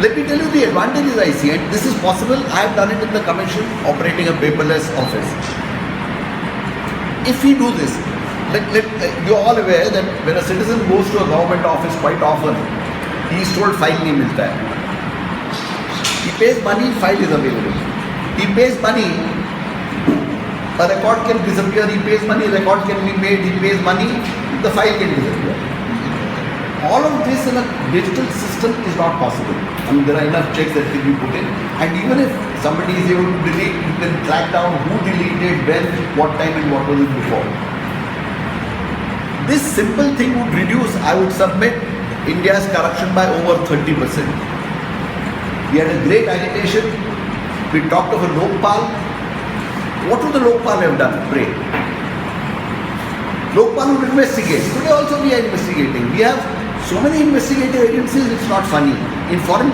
Let me tell you the advantages I see, and this is possible. I have done it in the commission operating a paperless office. If we do this, you're all aware that when a citizen goes to a government office quite often, he is told file nahi milta hai. He pays money, file is available. He pays money, a record can disappear. He pays money, record can be made. He pays money, the file can disappear. All of this in a digital system is not possible. I mean, there are enough checks that can be put in. And even if somebody is able to delete, you can track down who deleted, when, what time and what was it before. This simple thing would reduce, I would submit, India's corruption by over 30%. We had a great agitation. We talked of a Lokpal. What would the Lokpal have done? Pray. Lokpal would investigate. Today also we are investigating. We have so many investigative agencies, it's not funny. In foreign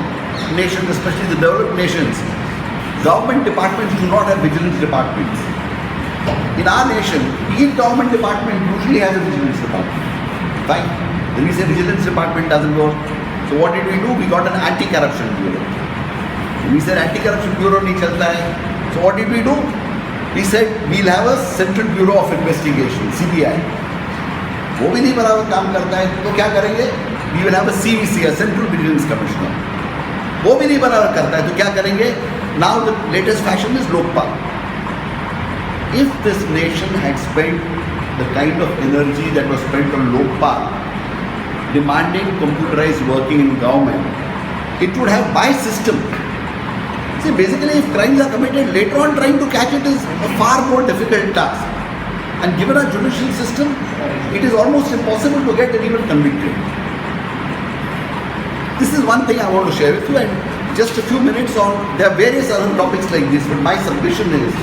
nations, especially the developed nations, government departments do not have vigilance departments. In our nation, each government department usually has a vigilance department. Fine. Then we say vigilance department doesn't work. So what did we do? We got an anti-corruption bureau. We said anti-corruption bureau nahi chalta hai. So what did we do? We said we'll have a Central Bureau of Investigation, CBI. वो भी नहीं बराबर काम करता है तो क्या करेंगे? We will have a CVC, a Central Vigilance Commissioner. वो भी नहीं बराबर करता है तो क्या करेंगे? Now the latest fashion is Lokpal. If this nation had spent the kind of energy that was spent on Lokpal, demanding computerized working in government, it would have by system. See, basically, if crimes are committed, later on trying to catch it is a far more difficult task. And given our judicial system, it is almost impossible to get anyone convicted. This is one thing I want to share with you, and just a few minutes on, there are various other topics like this, but my submission is,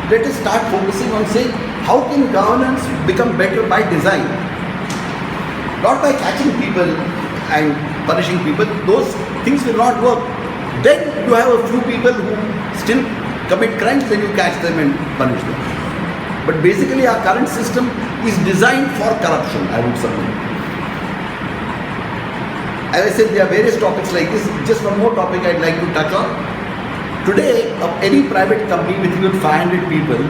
let us start focusing on saying, how can governance become better by design? Not by catching people and punishing people, those things will not work. Then you have a few people who still commit crimes, then you catch them and punish them. But basically our current system is designed for corruption, I would submit. As I said, there are various topics like this. Just one more topic I'd like to touch on. Today, any private company with even 500 people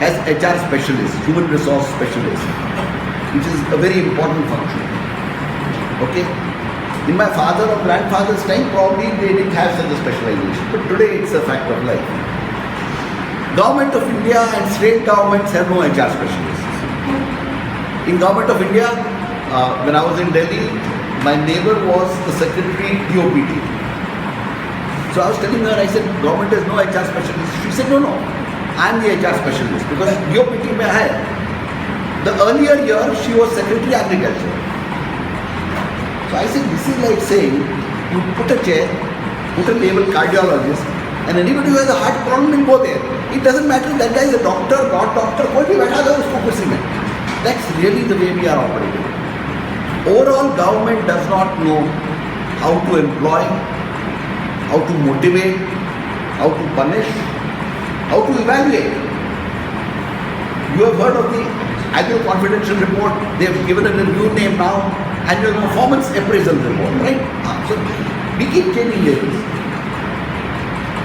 has HR specialists, human resource specialists, which is a very important function. Okay? In my father or grandfather's time, probably they didn't have such a specialization. But today it's a fact of life. Government of India and state governments have no HR specialists. In Government of India, when I was in Delhi, my neighbor was the secretary DOPT. So I was telling her, I said, government has no HR specialist. She said, no, I am the HR specialist because DOPT mein hai. The earlier year, she was secretary agriculture. So I said, this is like saying, you put a chair, put a label cardiologist, and anybody who has a heart problem will go there. It doesn't matter that guy is a doctor, not doctor, कोई भी बैठा था उसको कुर्सी में. That's really the way we are operating. Overall, government does not know how to employ, how to motivate, how to punish, how to evaluate. You have heard of the annual confidential report. They have given it a new name now, annual performance appraisal report, right? So we keep changing labels.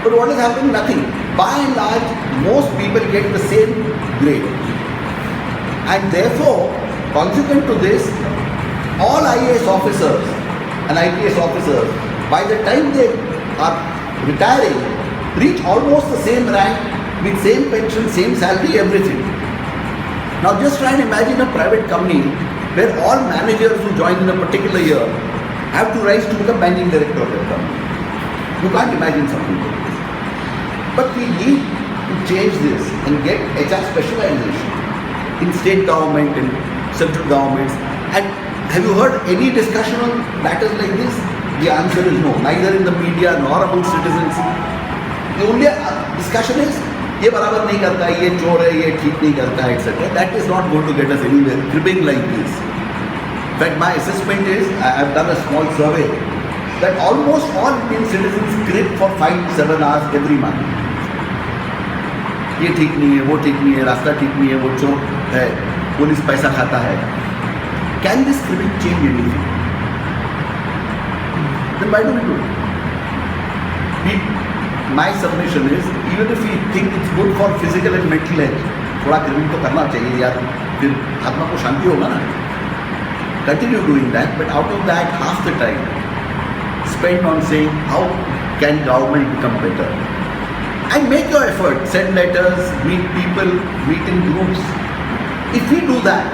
But what has happened? Nothing. By and large, most people get the same grade. And therefore, consequent to this, all IAS officers and IPS officers, by the time they are retiring, reach almost the same rank with same pension, same salary, everything. Now just try and imagine a private company where all managers who join in a particular year have to rise to become managing director of that company. You can't imagine something like this. But we need to change this and get HR specialization in state government and central governments. And have you heard any discussion on matters like this? The answer is no, neither in the media nor among citizens. The only discussion is, ये बराबर नहीं करता है, ये चोर है, ये ठीक नहीं करता है, etc. That is not going to get us anywhere, cribbing like this. In fact, my assessment is, I have done a small survey, that almost all Indian citizens crib for 5 to 7 hours every month. ये ठीक नहीं है, वो ठीक नहीं है, रास्ता ठीक नहीं है, वो चोर है, पुलिस पैसा खाता है. Can this cribbing change anything? Then why do we do it? My submission is, even if we think it's good for physical and mental health, थोड़ा क्रिमिंग तो करना चाहिए यार, फिर आत्मा को शांति होगा ना. Continue doing that, but out of that, half the time spend on saying how can government become better. And make your effort. Send letters, meet people, meet in groups. If we do that,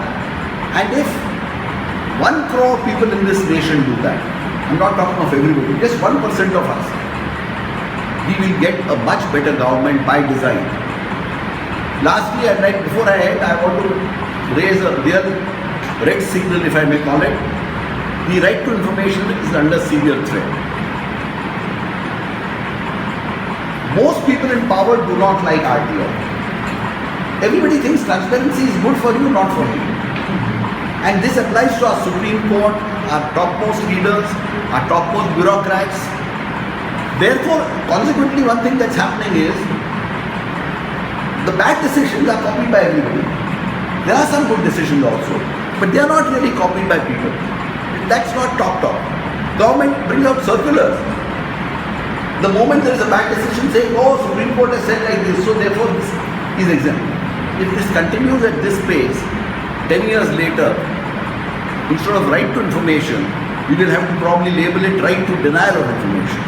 and if 1 crore people in this nation do that, I'm not talking of everybody, just 1% of us, we will get a much better government by design. Lastly, I'd like, before I end, I want to raise a real red signal, if I may call it. The right to information is under severe threat. Most people in power do not like RTI. Everybody thinks transparency is good for you, not for me. And this applies to our Supreme Court, our topmost leaders, our topmost bureaucrats. Therefore, consequently, one thing that's happening is the bad decisions are copied by everybody. There are some good decisions also, but they are not really copied by people. That's not top. Government brings out circulars. The moment there is a bad decision saying, oh, Supreme Court has said like this, so therefore this is exempt. If this continues at this pace, 10 years later, instead of right to information, we will have to probably label it right to denial of information.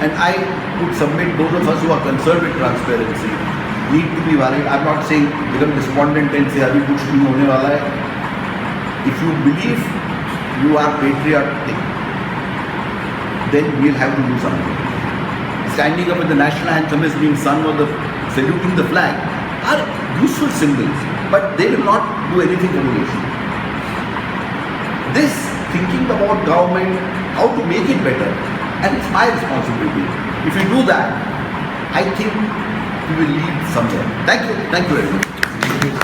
And I would submit those of us who are concerned with transparency need to be worried. I'm not saying become despondent and say abhi kuch nahi hone wala hai. If you believe you are patriotic, then we'll have to do something. Standing up with the national anthem as being sung or saluting the flag are useful symbols, but they will not do anything for the nation. This thinking about government, how to make it better, and it's my responsibility. If we do that, I think we will lead somewhere. Thank you very much.